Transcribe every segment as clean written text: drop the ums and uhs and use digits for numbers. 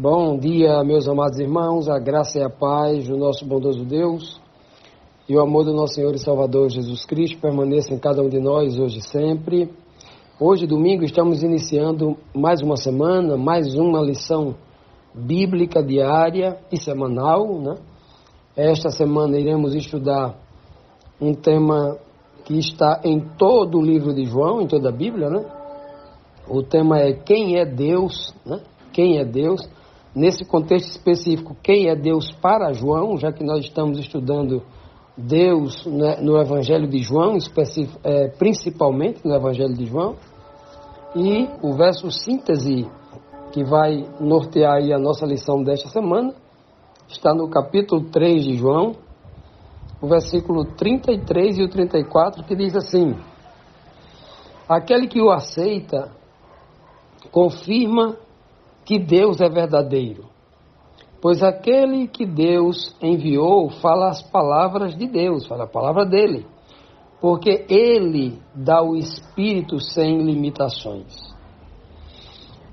Bom dia, meus amados irmãos, a graça e a paz do nosso bondoso Deus e o amor do nosso Senhor e Salvador Jesus Cristo permaneça em cada um de nós hoje e sempre. Hoje, domingo, estamos iniciando mais uma semana, mais uma lição bíblica diária e semanal, né? Esta semana iremos estudar um tema que está em todo o livro de João, em toda a Bíblia, né? O tema é quem é Deus, né? Quem é Deus? Nesse contexto específico, quem é Deus para João, já que nós estamos estudando Deus, né, no Evangelho de João, principalmente no Evangelho de João, e o verso síntese que vai nortear aí a nossa lição desta semana, está no capítulo 3 de João, o versículo 33 e o 34, que diz assim: aquele que o aceita confirma que Deus é verdadeiro, pois aquele que Deus enviou fala as palavras de Deus, fala a palavra dele, porque ele dá o Espírito sem limitações.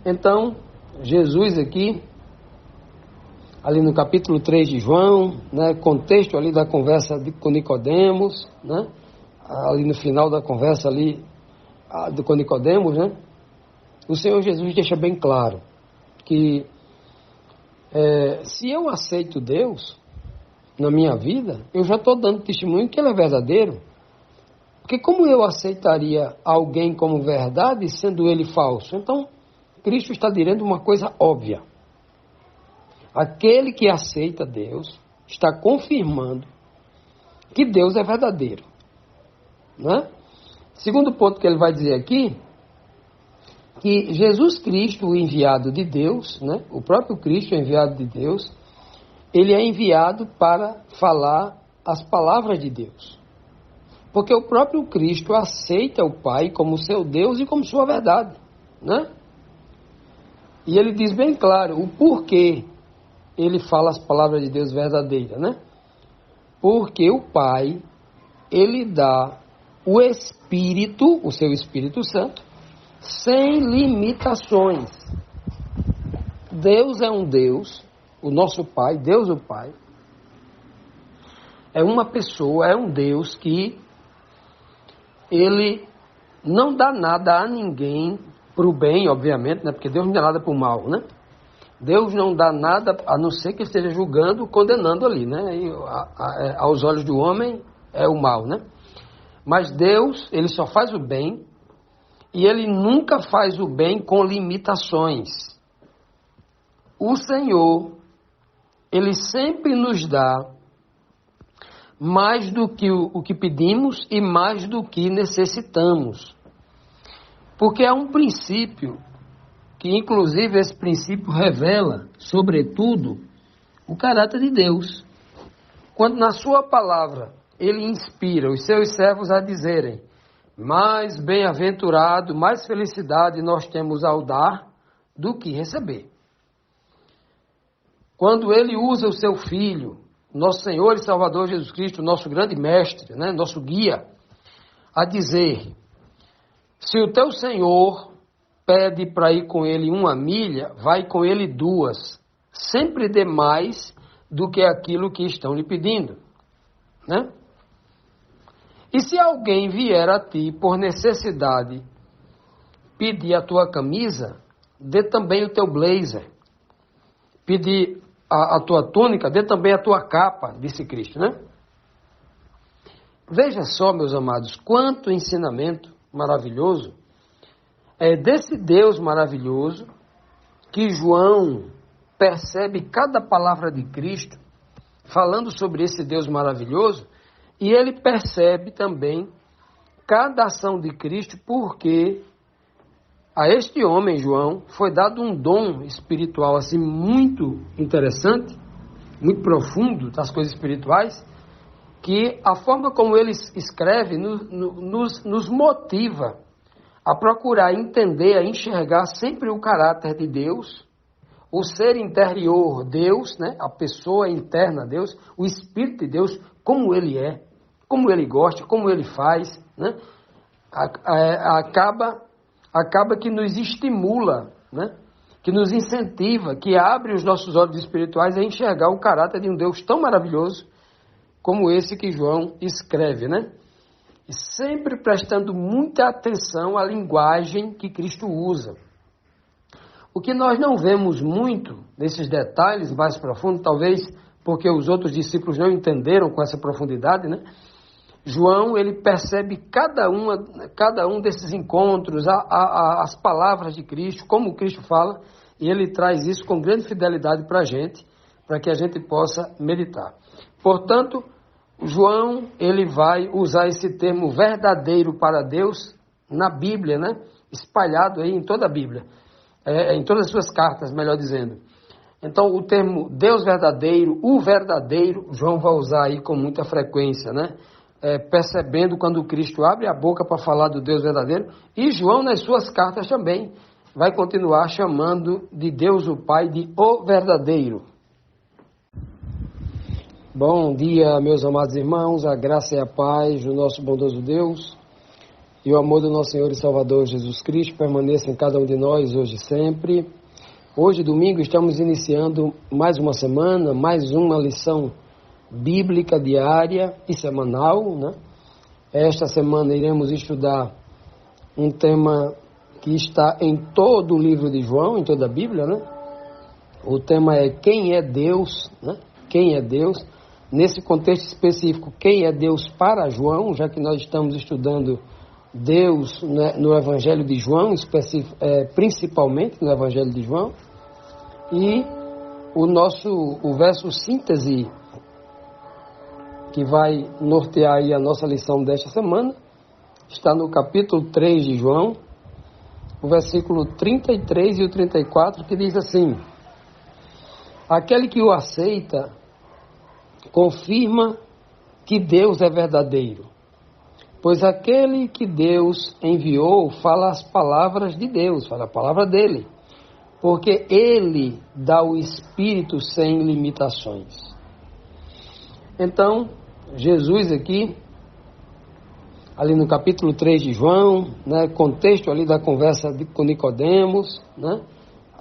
Então, Jesus aqui, ali no capítulo 3 de João, né, contexto ali da conversa com Nicodemos, né, ali no final da conversa ali com Nicodemos, né, o Senhor Jesus deixa bem claro que se eu aceito Deus na minha vida, eu já estou dando testemunho que Ele é verdadeiro. Porque como eu aceitaria alguém como verdade, sendo Ele falso? Então, Cristo está dizendo uma coisa óbvia. Aquele que aceita Deus está confirmando que Deus é verdadeiro. Né? Segundo ponto que ele vai dizer aqui, que Jesus Cristo, o enviado de Deus, né, o próprio Cristo, o enviado de Deus, ele é enviado para falar as palavras de Deus. Porque o próprio Cristo aceita o Pai como seu Deus e como sua verdade. Né? E ele diz bem claro o porquê ele fala as palavras de Deus verdadeiras. Né? Porque o Pai, ele dá o Espírito, o seu Espírito Santo, sem limitações. Deus é um Deus, o nosso Pai, Deus o Pai, é uma pessoa, é um Deus que ele não dá nada a ninguém para o bem, obviamente, né? Porque Deus não dá nada para o mal, né? Deus não dá nada a não ser que esteja julgando, condenando ali, né? E, aos olhos do homem é o mal, né? Mas Deus, ele só faz o bem. E ele nunca faz o bem com limitações. O Senhor, ele sempre nos dá mais do que o que pedimos e mais do que necessitamos. Porque há um princípio, que inclusive esse princípio revela, sobretudo, o caráter de Deus. Quando na sua palavra ele inspira os seus servos a dizerem: mais bem-aventurado, mais felicidade nós temos ao dar do que receber. Quando ele usa o seu Filho, nosso Senhor e Salvador Jesus Cristo, nosso grande mestre, né, nosso guia, a dizer: se o teu Senhor pede para ir com ele 1 milha, vai com ele 2. Sempre dê mais do que aquilo que estão lhe pedindo. Né? E se alguém vier a ti por necessidade pedir a tua camisa, dê também o teu blazer. Pedir a tua túnica, dê também a tua capa, disse Cristo, né? Veja só, meus amados, quanto ensinamento maravilhoso é desse Deus maravilhoso que João percebe cada palavra de Cristo falando sobre esse Deus maravilhoso. E ele percebe também cada ação de Cristo, porque a este homem, João, foi dado um dom espiritual assim muito interessante, muito profundo das coisas espirituais, que a forma como ele escreve nos motiva a procurar entender, a enxergar sempre o caráter de Deus, o ser interior Deus, né? A pessoa interna Deus, o Espírito de Deus, como ele é, como ele gosta, como ele faz, né? Acaba que nos estimula, né? que nos incentiva, que abre os nossos olhos espirituais a enxergar o caráter de um Deus tão maravilhoso como esse que João escreve, né? E sempre prestando muita atenção à linguagem que Cristo usa. O que nós não vemos muito nesses detalhes mais profundos, talvez porque os outros discípulos não entenderam com essa profundidade, né? João, ele percebe cada um desses encontros, as palavras de Cristo, como Cristo fala, e ele traz isso com grande fidelidade para a gente, para que a gente possa meditar. Portanto, João, ele vai usar esse termo verdadeiro para Deus na Bíblia, né? Espalhado aí em toda a Bíblia, em todas as suas cartas, melhor dizendo. Então, o termo Deus verdadeiro, o verdadeiro, João vai usar aí com muita frequência, né? Percebendo quando Cristo abre a boca para falar do Deus verdadeiro, e João, nas suas cartas também, vai continuar chamando de Deus o Pai de o verdadeiro. Bom dia, meus amados irmãos, a graça e a paz do nosso bondoso Deus e o amor do nosso Senhor e Salvador Jesus Cristo permaneça em cada um de nós hoje e sempre. Hoje, domingo, estamos iniciando mais uma semana, mais uma lição bíblica diária e semanal, né? Esta semana iremos estudar um tema que está em todo o livro de João, em toda a Bíblia, né? O tema é quem é Deus, né? Quem é Deus? Nesse contexto específico, quem é Deus para João, já que nós estamos estudando Deus, né, no Evangelho de João, principalmente no Evangelho de João, e o verso síntese que vai nortear aí a nossa lição desta semana, está no capítulo 3 de João, o versículo 33 e o 34, que diz assim: aquele que o aceita confirma que Deus é verdadeiro, pois aquele que Deus enviou fala as palavras de Deus, fala a palavra dele, porque ele dá o Espírito sem limitações. Então, Jesus aqui, ali no capítulo 3 de João, né, contexto ali da conversa com Nicodemos, né,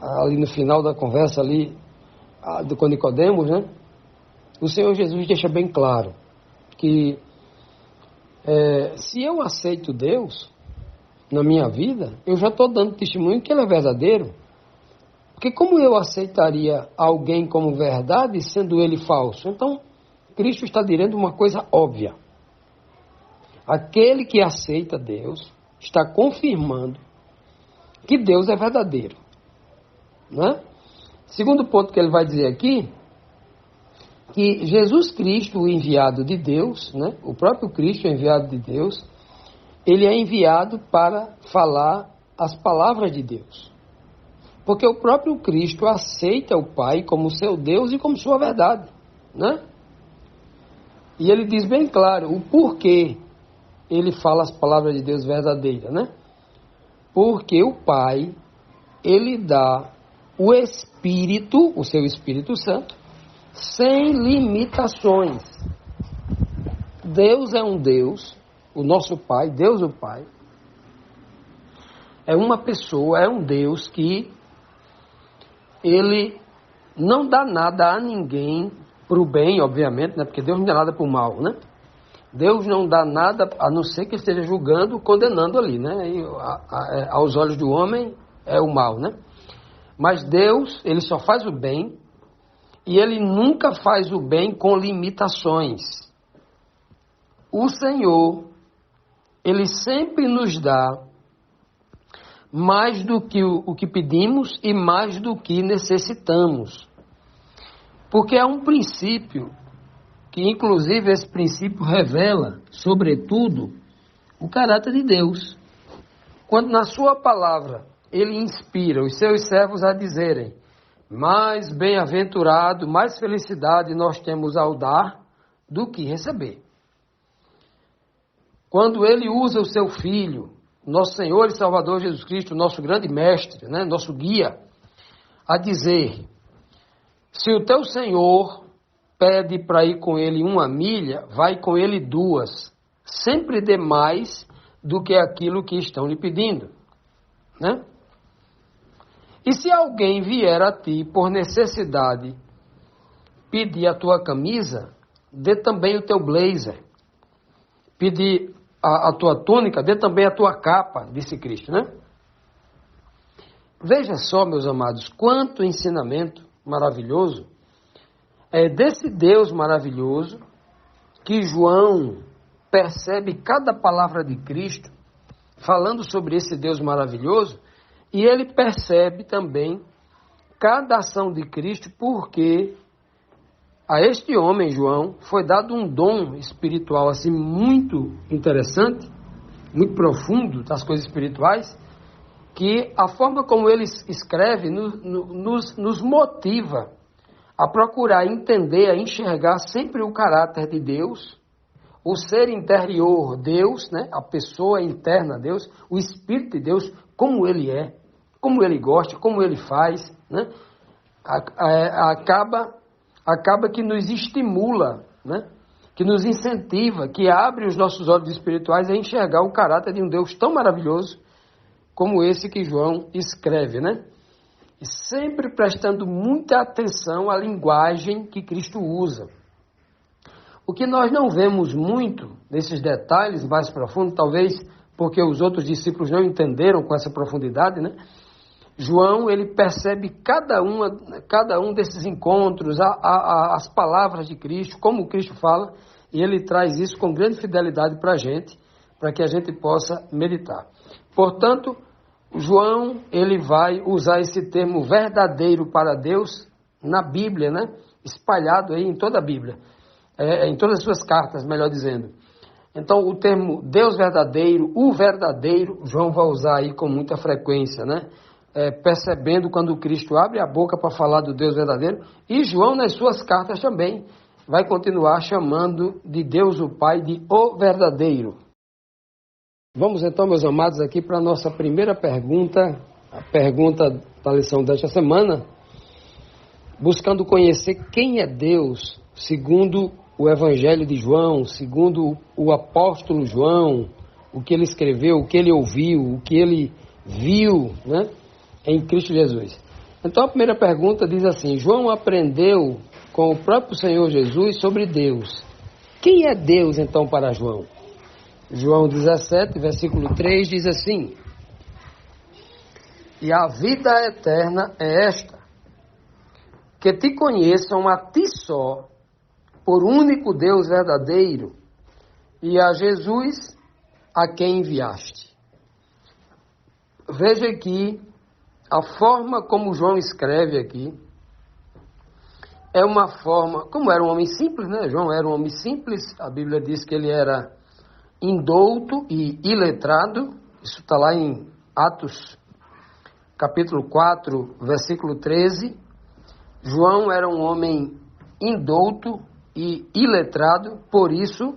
ali no final da conversa ali com Nicodemos, né, o Senhor Jesus deixa bem claro que se eu aceito Deus na minha vida, eu já estou dando testemunho que Ele é verdadeiro. Porque como eu aceitaria alguém como verdade, sendo ele falso? Então, Cristo está dizendo uma coisa óbvia. Aquele que aceita Deus está confirmando que Deus é verdadeiro. Né? Segundo ponto que ele vai dizer aqui, que Jesus Cristo, o enviado de Deus, né? O próprio Cristo, o enviado de Deus, ele é enviado para falar as palavras de Deus. Porque o próprio Cristo aceita o Pai como seu Deus e como sua verdade, né? E ele diz bem claro o porquê ele fala as palavras de Deus verdadeiras, né? Porque o Pai, ele dá o Espírito, o seu Espírito Santo, sem limitações. Deus é um Deus, o nosso Pai, Deus o Pai, é uma pessoa, é um Deus que ele não dá nada a ninguém para o bem, obviamente, né? Porque Deus não dá nada para o mal, né? Deus não dá nada, a não ser que esteja julgando, condenando ali, né? E, aos olhos do homem é o mal, né? Mas Deus, ele só faz o bem e ele nunca faz o bem com limitações. O Senhor, ele sempre nos dá mais do que o que pedimos e mais do que necessitamos. Porque há um princípio, que inclusive esse princípio revela, sobretudo, o caráter de Deus. Quando na sua palavra ele inspira os seus servos a dizerem: mais bem-aventurado, mais felicidade nós temos ao dar do que receber. Quando ele usa o seu Filho, nosso Senhor e Salvador Jesus Cristo, nosso grande mestre, né, nosso guia, a dizer: se o teu Senhor pede para ir com ele 1 milha, vai com ele 2. Sempre dê mais do que aquilo que estão lhe pedindo. Né? E se alguém vier a ti por necessidade pedir a tua camisa, dê também o teu blazer. Pedir a tua túnica, dê também a tua capa, disse Cristo, né? Veja só, meus amados, quanto ensinamento maravilhoso é desse Deus maravilhoso que João percebe cada palavra de Cristo falando sobre esse Deus maravilhoso, e ele percebe também cada ação de Cristo, porque a este homem, João, foi dado um dom espiritual assim muito interessante, muito profundo das coisas espirituais, que a forma como ele escreve nos motiva a procurar entender, a enxergar sempre o caráter de Deus, o ser interior Deus, né? A pessoa interna Deus, o Espírito de Deus, como ele é, como ele gosta, como ele faz, né? Acaba que nos estimula, né? Que nos incentiva, que abre os nossos olhos espirituais a enxergar o caráter de um Deus tão maravilhoso como esse que João escreve, né? E sempre prestando muita atenção à linguagem que Cristo usa. O que nós não vemos muito nesses detalhes mais profundos, talvez porque os outros discípulos não entenderam com essa profundidade, né? João, ele percebe cada um desses encontros, as palavras de Cristo, como Cristo fala, e ele traz isso com grande fidelidade para a gente, para que a gente possa meditar. Portanto, João, ele vai usar esse termo verdadeiro para Deus na Bíblia, né? Espalhado aí em toda a Bíblia, em todas as suas cartas, melhor dizendo. Então, o termo Deus verdadeiro, o verdadeiro, João vai usar aí com muita frequência, né? Percebendo quando Cristo abre a boca para falar do Deus verdadeiro, e João, nas suas cartas também, vai continuar chamando de Deus o Pai de o verdadeiro. Vamos então, meus amados, aqui para a nossa primeira pergunta, a pergunta da lição desta semana, buscando conhecer quem é Deus, segundo o Evangelho de João, segundo o apóstolo João, o que ele escreveu, o que ele ouviu, o que ele viu, né, em Cristo Jesus. Então a primeira pergunta diz assim: João aprendeu com o próprio Senhor Jesus sobre Deus. Quem é Deus então para João? João 17, versículo 3 diz assim: e a vida eterna é esta, que te conheçam a ti só, por único Deus verdadeiro, e a Jesus a quem enviaste. Veja aqui, a forma como João escreve aqui, é uma forma, como era um homem simples, né? João era um homem simples, a Bíblia diz que ele era indouto e iletrado, isso está lá em Atos, capítulo 4, versículo 13, João era um homem indouto e iletrado, por isso,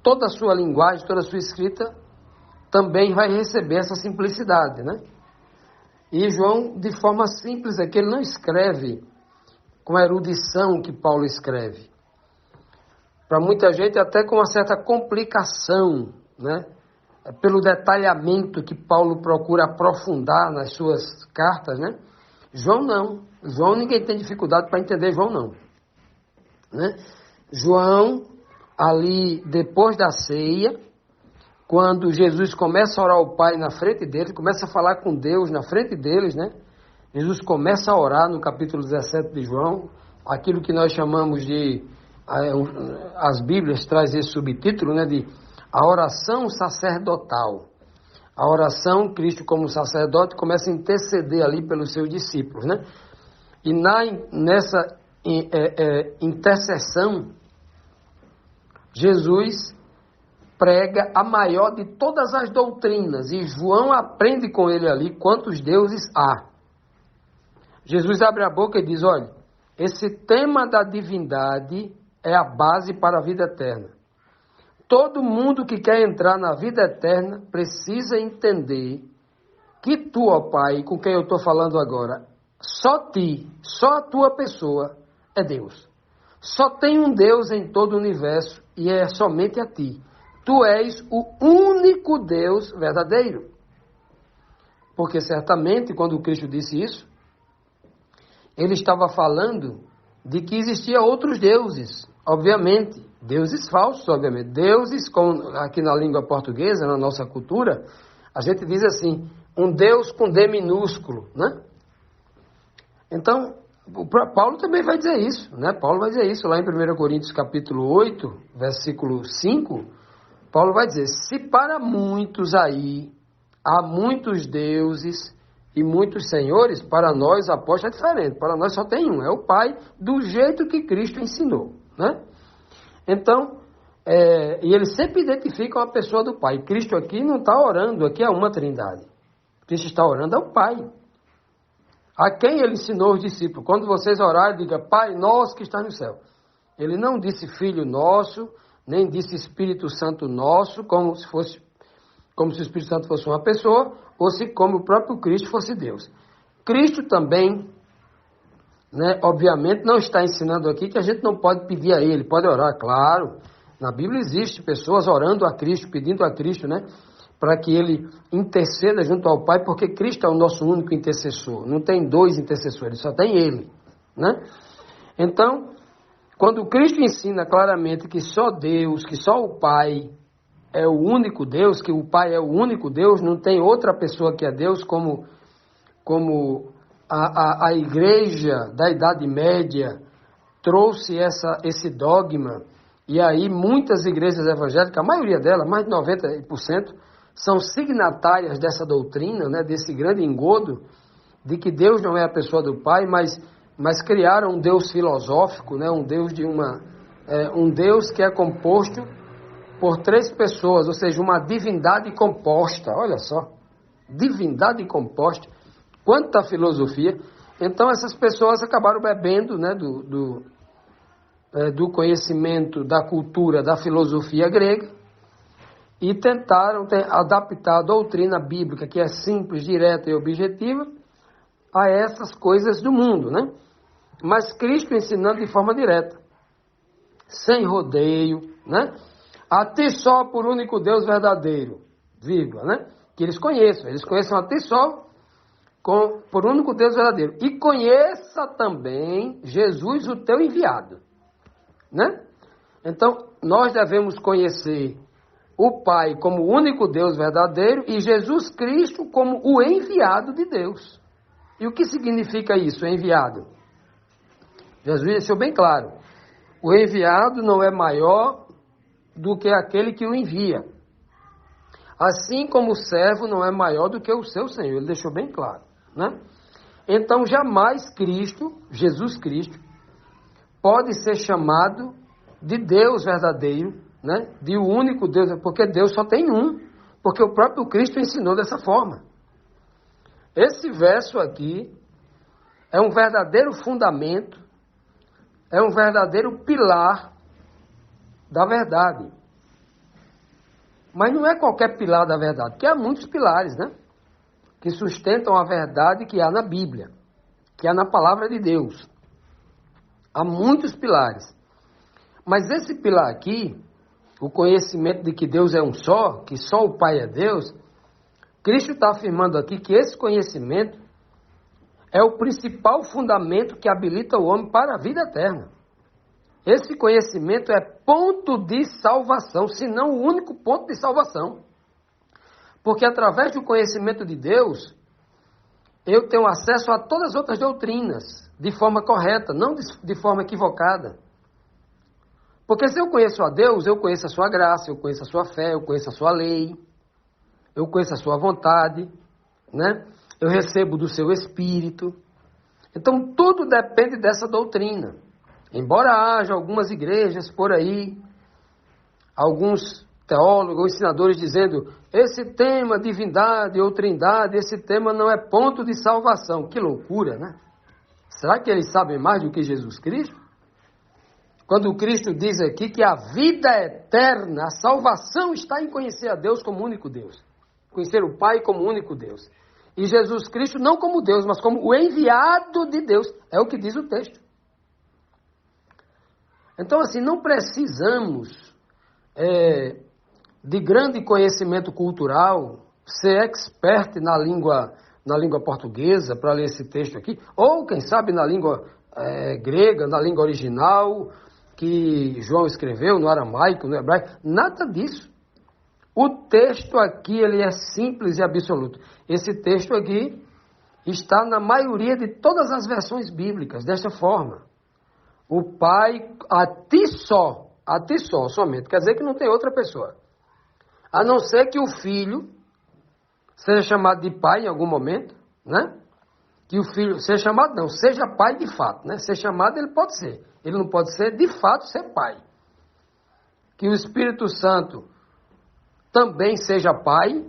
toda a sua linguagem, toda a sua escrita, também vai receber essa simplicidade, né? E João, de forma simples, é que ele não escreve com a erudição que Paulo escreve. Para muita gente, até com uma certa complicação, né? Pelo detalhamento que Paulo procura aprofundar nas suas cartas, né? João não. João, ninguém tem dificuldade para entender João, não. Né? João, ali depois da ceia, quando Jesus começa a orar ao Pai na frente deles, começa a falar com Deus na frente deles, né? Jesus começa a orar no capítulo 17 de João, aquilo que nós chamamos de, as Bíblias trazem esse subtítulo, né, de a oração sacerdotal. A oração, Cristo como sacerdote, começa a interceder ali pelos seus discípulos, né? E nessa intercessão, Jesus prega a maior de todas as doutrinas, e João aprende com ele ali quantos deuses há. Jesus abre a boca e diz: olha, esse tema da divindade é a base para a vida eterna. Todo mundo que quer entrar na vida eterna precisa entender que tu, ó Pai, com quem eu estou falando agora, só ti, só a tua pessoa é Deus. Só tem um Deus em todo o universo e é somente a ti. Tu és o único Deus verdadeiro. Porque certamente, quando Cristo disse isso, ele estava falando de que existia outros deuses, obviamente, deuses falsos, obviamente, deuses, como aqui na língua portuguesa, na nossa cultura, a gente diz assim, um Deus com D minúsculo, né? Então, Paulo também vai dizer isso, né? Paulo vai dizer isso lá em 1 Coríntios capítulo 8, versículo 5, Paulo vai dizer, se para muitos aí há muitos deuses e muitos senhores, para nós a aposta é diferente, para nós só tem um, é o Pai, do jeito que Cristo ensinou, né? Então, e ele sempre identifica uma pessoa do Pai. Cristo aqui não está orando, aqui é uma trindade. Cristo está orando ao Pai. A quem ele ensinou os discípulos? Quando vocês orarem, diga, Pai nosso que está no céu. Ele não disse Filho nosso, nem disse Espírito Santo nosso, como se o Espírito Santo fosse uma pessoa, ou se como o próprio Cristo fosse Deus. Cristo também, né, obviamente, não está ensinando aqui que a gente não pode pedir a Ele, pode orar, claro. Na Bíblia existe pessoas orando a Cristo, pedindo a Cristo, né, para que Ele interceda junto ao Pai, porque Cristo é o nosso único intercessor. Não tem dois intercessores, só tem Ele, né? Então, quando Cristo ensina claramente que só Deus, que só o Pai é o único Deus, que o Pai é o único Deus, não tem outra pessoa que é Deus, como a igreja da Idade Média trouxe esse dogma, e aí muitas igrejas evangélicas, a maioria delas, mais de 90%, são signatárias dessa doutrina, né, desse grande engodo, de que Deus não é a pessoa do Pai, mas criaram um Deus filosófico, né, um Deus que é composto por três pessoas, ou seja, uma divindade composta, olha só, divindade composta, quanta filosofia. Então essas pessoas acabaram bebendo, né, do conhecimento, da cultura, da filosofia grega, e tentaram adaptar a doutrina bíblica, que é simples, direta e objetiva, a essas coisas do mundo, né? Mas Cristo ensinando de forma direta, sem rodeio, né? A ti só por único Deus verdadeiro, vírgula, né? Que eles conheçam a ti só por único Deus verdadeiro. E conheça também Jesus, o teu enviado, né? Então, nós devemos conhecer o Pai como o único Deus verdadeiro e Jesus Cristo como o enviado de Deus. E o que significa isso, enviado? Jesus deixou bem claro. O enviado não é maior do que aquele que o envia. Assim como o servo não é maior do que o seu Senhor. Ele deixou bem claro, né? Então, jamais Cristo, Jesus Cristo, pode ser chamado de Deus verdadeiro, né? De o único Deus, porque Deus só tem um, porque o próprio Cristo ensinou dessa forma. Esse verso aqui é um verdadeiro fundamento, é um verdadeiro pilar da verdade. Mas não é qualquer pilar da verdade, porque há muitos pilares, né? Que sustentam a verdade que há na Bíblia, que há na palavra de Deus. Há muitos pilares. Mas esse pilar aqui, o conhecimento de que Deus é um só, que só o Pai é Deus, Cristo está afirmando aqui que esse conhecimento é o principal fundamento que habilita o homem para a vida eterna. Esse conhecimento é ponto de salvação, se não o único ponto de salvação. Porque através do conhecimento de Deus, eu tenho acesso a todas as outras doutrinas, de forma correta, não de forma equivocada. Porque se eu conheço a Deus, eu conheço a sua graça, eu conheço a sua fé, eu conheço a sua lei, eu conheço a sua vontade, né? Eu recebo do seu Espírito. Então, tudo depende dessa doutrina. Embora haja algumas igrejas por aí, alguns teólogos ou ensinadores dizendo esse tema divindade ou trindade, esse tema não é ponto de salvação. Que loucura, né? Será que eles sabem mais do que Jesus Cristo? Quando o Cristo diz aqui que a vida eterna, a salvação está em conhecer a Deus como único Deus. Conhecer o Pai como único Deus. E Jesus Cristo não como Deus, mas como o enviado de Deus. É o que diz o texto. Então, assim, não precisamos de grande conhecimento cultural, ser expert na língua na língua portuguesa para ler esse texto aqui, ou quem sabe na língua grega, na língua original, que João escreveu, no aramaico, no hebraico, nada disso. O texto aqui, ele é simples e absoluto. Esse texto aqui está na maioria de todas as versões bíblicas, desta forma. O Pai, a ti só, somente, quer dizer que não tem outra pessoa. A não ser que o Filho seja chamado de Pai em algum momento, né? Que o Filho seja chamado, não, seja Pai de fato, né? Ser chamado ele pode ser. Ele não pode ser, de fato, ser Pai. Que o Espírito Santo também seja Pai,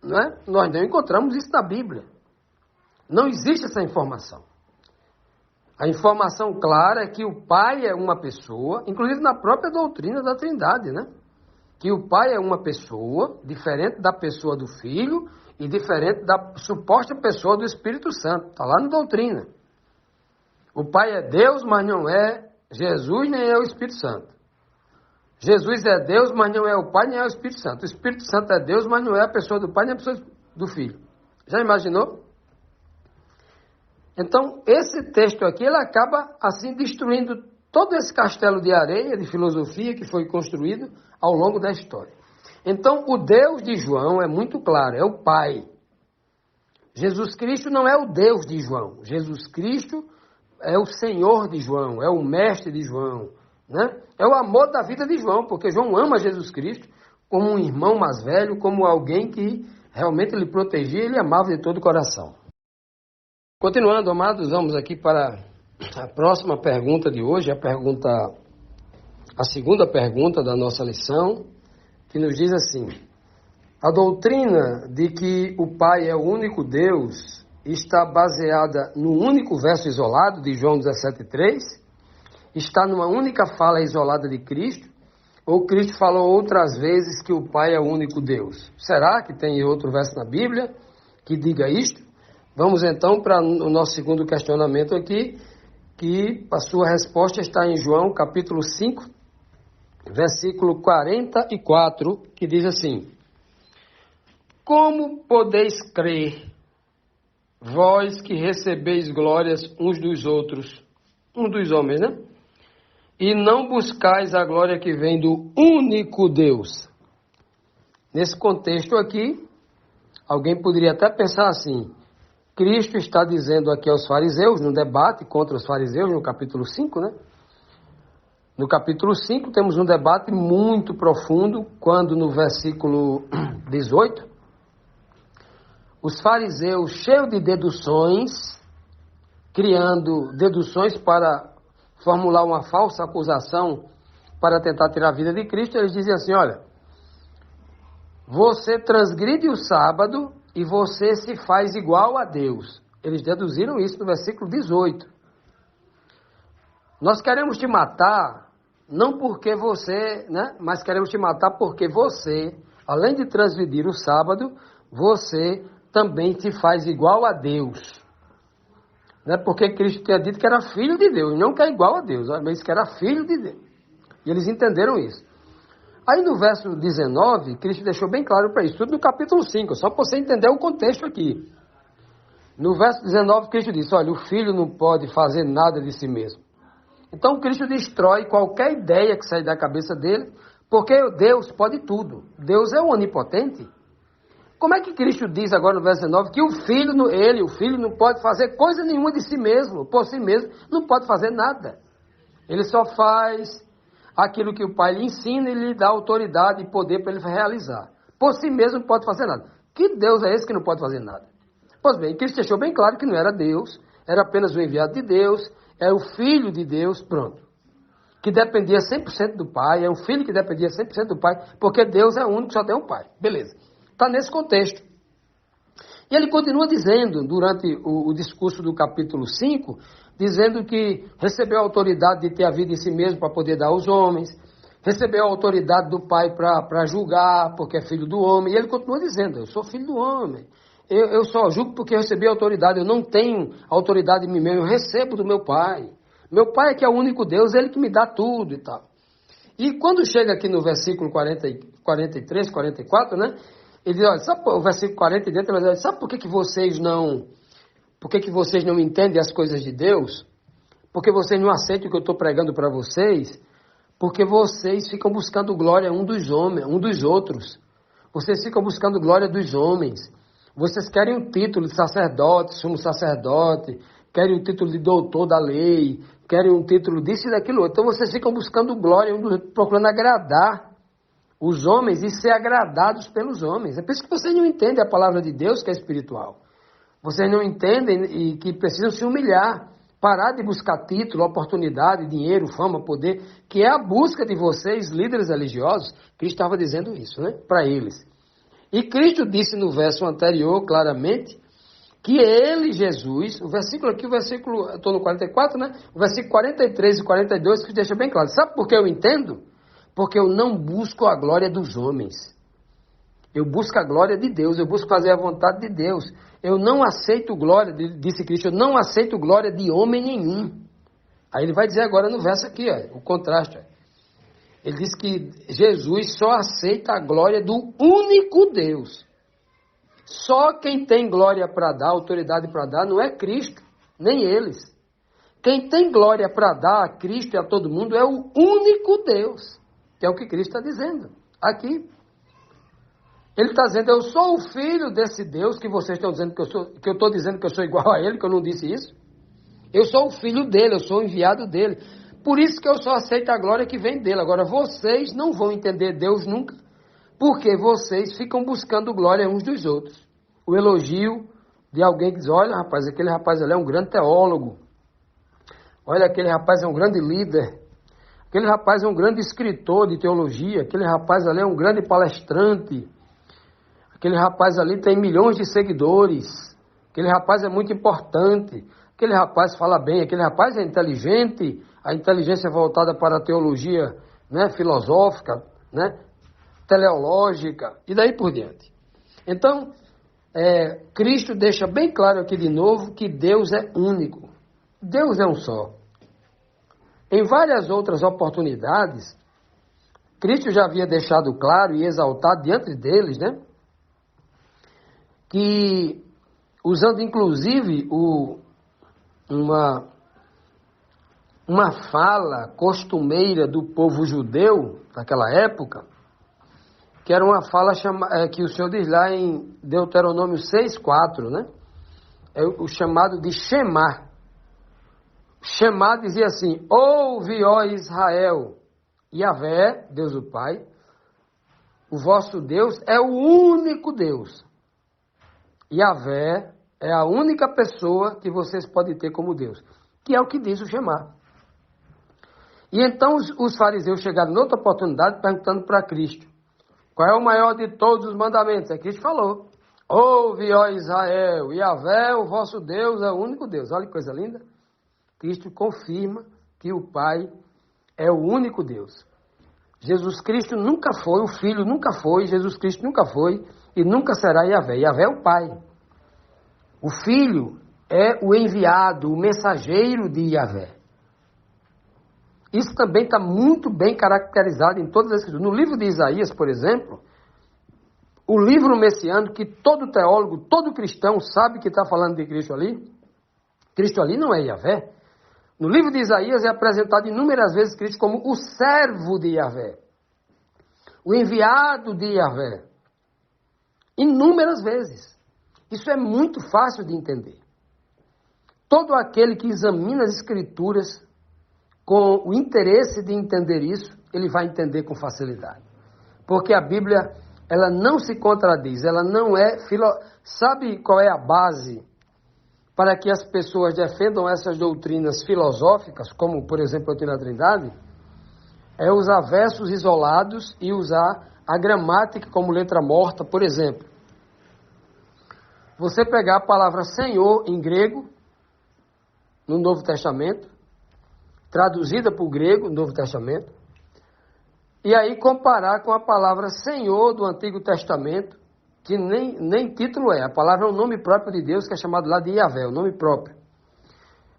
né? Nós não encontramos isso na Bíblia. Não existe essa informação. A informação clara é que o Pai é uma pessoa, inclusive na própria doutrina da Trindade, né? Que o Pai é uma pessoa, diferente da pessoa do Filho e diferente da suposta pessoa do Espírito Santo. Está lá na doutrina. O Pai é Deus, mas não é Jesus, nem é o Espírito Santo. Jesus é Deus, mas não é o Pai, nem é o Espírito Santo. O Espírito Santo é Deus, mas não é a pessoa do Pai, nem a pessoa do Filho. Já imaginou? Então, esse texto aqui, ele acaba, assim, destruindo todo esse castelo de areia, de filosofia que foi construído ao longo da história. Então, o Deus de João é muito claro, é o Pai. Jesus Cristo não é o Deus de João. Jesus Cristo é o Senhor de João, é o Mestre de João, né? É o amor da vida de João, porque João ama Jesus Cristo como um irmão mais velho, como alguém que realmente ele protegia e ele amava de todo o coração. Continuando, amados, vamos aqui para a próxima pergunta de hoje, a segunda pergunta da nossa lição, que nos diz assim: a doutrina de que o Pai é o único Deus está baseada no único verso isolado de João 17,3? Está numa única fala isolada de Cristo? Ou Cristo falou outras vezes que o Pai é o único Deus? Será que tem outro verso na Bíblia que diga isto? Vamos então para o nosso segundo questionamento aqui, que a sua resposta está em João capítulo 5, versículo 44, que diz assim: como podeis crer, vós que recebeis glórias uns dos outros, dos homens, né? E não buscais a glória que vem do único Deus. Nesse contexto aqui, alguém poderia até pensar assim: Cristo está dizendo aqui aos fariseus, no debate contra os fariseus, no capítulo 5, né? No capítulo 5 temos um debate muito profundo, quando no versículo 18, os fariseus, cheios de deduções, criando deduções para formular uma falsa acusação para tentar tirar a vida de Cristo, eles dizem assim: olha, você transgride o sábado e você se faz igual a Deus. Eles deduziram isso no versículo 18. Nós queremos te matar, não porque você, né, mas queremos te matar porque você, além de transgredir o sábado, você também se faz igual a Deus. Né? Porque Cristo tinha dito que era filho de Deus, não que é igual a Deus, mas que era filho de Deus. E eles entenderam isso. Aí no verso 19, Cristo deixou bem claro para isso, tudo no capítulo 5, só para você entender o contexto aqui. No verso 19, Cristo disse: olha, o filho não pode fazer nada de si mesmo. Então Cristo destrói qualquer ideia que sair da cabeça dele, porque Deus pode tudo. Deus é o onipotente. Como é que Cristo diz agora no verso 19 que o filho não pode fazer coisa nenhuma de si mesmo, por si mesmo, não pode fazer nada. Ele só faz aquilo que o Pai lhe ensina e lhe dá autoridade e poder para ele realizar. Por si mesmo não pode fazer nada. Que Deus é esse que não pode fazer nada? Pois bem, Cristo deixou bem claro que não era Deus, era apenas o enviado de Deus, era o Filho de Deus, pronto. Que dependia 100% do Pai, é um filho que dependia 100% do Pai, porque Deus é o único que só tem um Pai. Beleza. Está nesse contexto. E ele continua dizendo, durante o discurso do capítulo 5, dizendo que recebeu a autoridade de ter a vida em si mesmo para poder dar aos homens, recebeu a autoridade do Pai para julgar, porque é filho do homem, e ele continua dizendo: eu sou filho do homem, eu só julgo porque eu recebi a autoridade, eu não tenho autoridade em mim mesmo, eu recebo do meu Pai. Meu Pai é que é o único Deus, ele que me dá tudo e tal. E quando chega aqui no versículo 43, 44, né? Ele diz, olha, sabe o versículo 40 e dentro, ele diz, sabe por que vocês não entendem as coisas de Deus? Porque vocês não aceitam o que eu estou pregando para vocês? Porque vocês ficam buscando glória um dos outros. Vocês ficam buscando glória dos homens. Vocês querem um título de sacerdote, sumo sacerdote, querem um título de doutor da lei, querem um título disso e daquilo outro. Então vocês ficam buscando glória um dos outros, procurando agradar os homens e ser agradados pelos homens. É por isso que vocês não entendem a palavra de Deus, que é espiritual. Vocês não entendem e que precisam se humilhar. Parar de buscar título, oportunidade, dinheiro, fama, poder, que é a busca de vocês, líderes religiosos. Cristo estava dizendo isso, né? Para eles. E Cristo disse no verso anterior, claramente, que ele, Jesus, o versículo aqui, eu estou no 44, né? O versículo 43 e 42, que deixa bem claro. Sabe por que eu entendo? Porque eu não busco a glória dos homens. Eu busco a glória de Deus, eu busco fazer a vontade de Deus. Eu não aceito glória, disse Cristo, eu não aceito glória de homem nenhum. Aí ele vai dizer agora no verso aqui, ó, o contraste. Ó. Ele diz que Jesus só aceita a glória do único Deus. Só quem tem glória para dar, autoridade para dar, não é Cristo, nem eles. Quem tem glória para dar a Cristo e a todo mundo é o único Deus, que é o que Cristo está dizendo aqui. Ele está dizendo, eu sou o filho desse Deus que vocês estão dizendo que eu sou, que eu estou dizendo que eu sou igual a ele, que eu não disse isso. Eu sou o filho dele, eu sou o enviado dele. Por isso que eu só aceito a glória que vem dele. Agora, vocês não vão entender Deus nunca, porque vocês ficam buscando glória uns dos outros. O elogio de alguém que diz, olha rapaz, aquele rapaz ali é um grande teólogo. Olha, aquele rapaz é um grande líder. Aquele rapaz é um grande escritor de teologia. Aquele rapaz ali é um grande palestrante. Aquele rapaz ali tem milhões de seguidores. Aquele rapaz é muito importante. Aquele rapaz fala bem. Aquele rapaz é inteligente. A inteligência é voltada para a teologia, né, filosófica, né, teleológica e daí por diante. Então, Cristo deixa bem claro aqui de novo que Deus é único. Deus é um só. Em várias outras oportunidades, Cristo já havia deixado claro e exaltado diante deles, né? Que, usando inclusive uma fala costumeira do povo judeu daquela época, que era uma fala que o Senhor diz lá em Deuteronômio 6,4, né? É o chamado de Shemá. Shemá dizia assim, ouve, ó Israel, Yahvé, Deus o Pai, o vosso Deus é o único Deus. Yahvé é a única pessoa que vocês podem ter como Deus, que é o que diz o Shemá. E então os fariseus chegaram noutra oportunidade perguntando para Cristo, qual é o maior de todos os mandamentos? Aí Cristo falou, ouve, ó Israel, Yahvé, o vosso Deus é o único Deus. Olha que coisa linda. Cristo confirma que o Pai é o único Deus. Jesus Cristo nunca foi, o Filho nunca foi, Jesus Cristo nunca foi e nunca será Yahvé. Yahvé é o Pai. O Filho é o enviado, o mensageiro de Yahvé. Isso também está muito bem caracterizado em todas as escrituras. No livro de Isaías, por exemplo, o livro messiânico que todo teólogo, todo cristão sabe que está falando de Cristo ali não é Yahvé. No livro de Isaías é apresentado inúmeras vezes Cristo como o servo de Yahvé, o enviado de Yahvé. Inúmeras vezes. Isso é muito fácil de entender. Todo aquele que examina as Escrituras com o interesse de entender isso, ele vai entender com facilidade. Porque a Bíblia, ela não se contradiz, ela não é... Sabe qual é a base para que as pessoas defendam essas doutrinas filosóficas, como, por exemplo, a doutrina da Trindade? É usar versos isolados e usar a gramática como letra morta, por exemplo. Você pegar a palavra Senhor em grego, no Novo Testamento, traduzida para o grego, no Novo Testamento, e aí comparar com a palavra Senhor do Antigo Testamento, que nem título é, a palavra é o nome próprio de Deus, que é chamado lá de Yahvé, o nome próprio.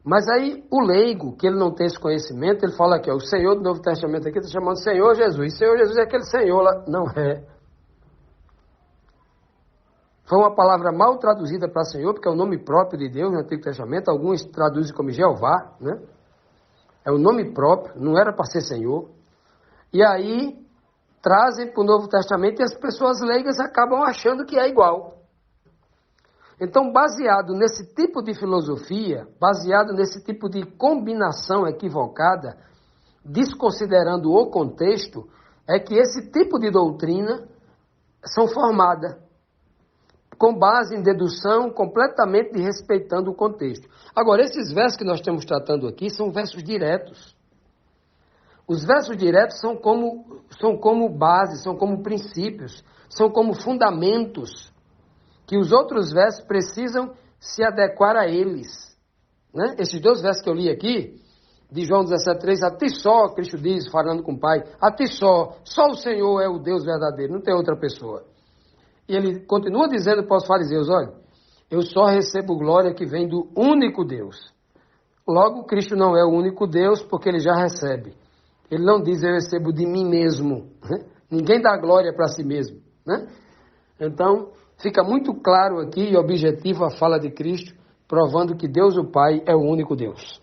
Mas aí o leigo, que ele não tem esse conhecimento, ele fala aqui, ó, o Senhor do Novo Testamento aqui está chamando Senhor Jesus. Senhor Jesus é aquele Senhor lá. Não é. Foi uma palavra mal traduzida para Senhor, porque é o nome próprio de Deus no Antigo Testamento. Alguns traduzem como Jeová, né? É o nome próprio, não era para ser Senhor. E aí trazem para o Novo Testamento e as pessoas leigas acabam achando que é igual. Então, baseado nesse tipo de filosofia, baseado nesse tipo de combinação equivocada, desconsiderando o contexto, é que esse tipo de doutrina são formadas com base em dedução, completamente desrespeitando o contexto. Agora, esses versos que nós estamos tratando aqui são versos diretos. Os versos diretos são como base, são como princípios, são como fundamentos que os outros versos precisam se adequar a eles. Né? Esses 2 versos que eu li aqui, de João 17,3, a ti só, Cristo diz, falando com o Pai, a ti só o Senhor é o Deus verdadeiro, não tem outra pessoa. E ele continua dizendo para os fariseus, olha, eu só recebo glória que vem do único Deus. Logo, Cristo não é o único Deus, porque ele já recebe. Ele não diz, eu recebo de mim mesmo. Né? Ninguém dá glória para si mesmo. Né? Então, fica muito claro aqui e objetivo a fala de Cristo, provando que Deus o Pai é o único Deus.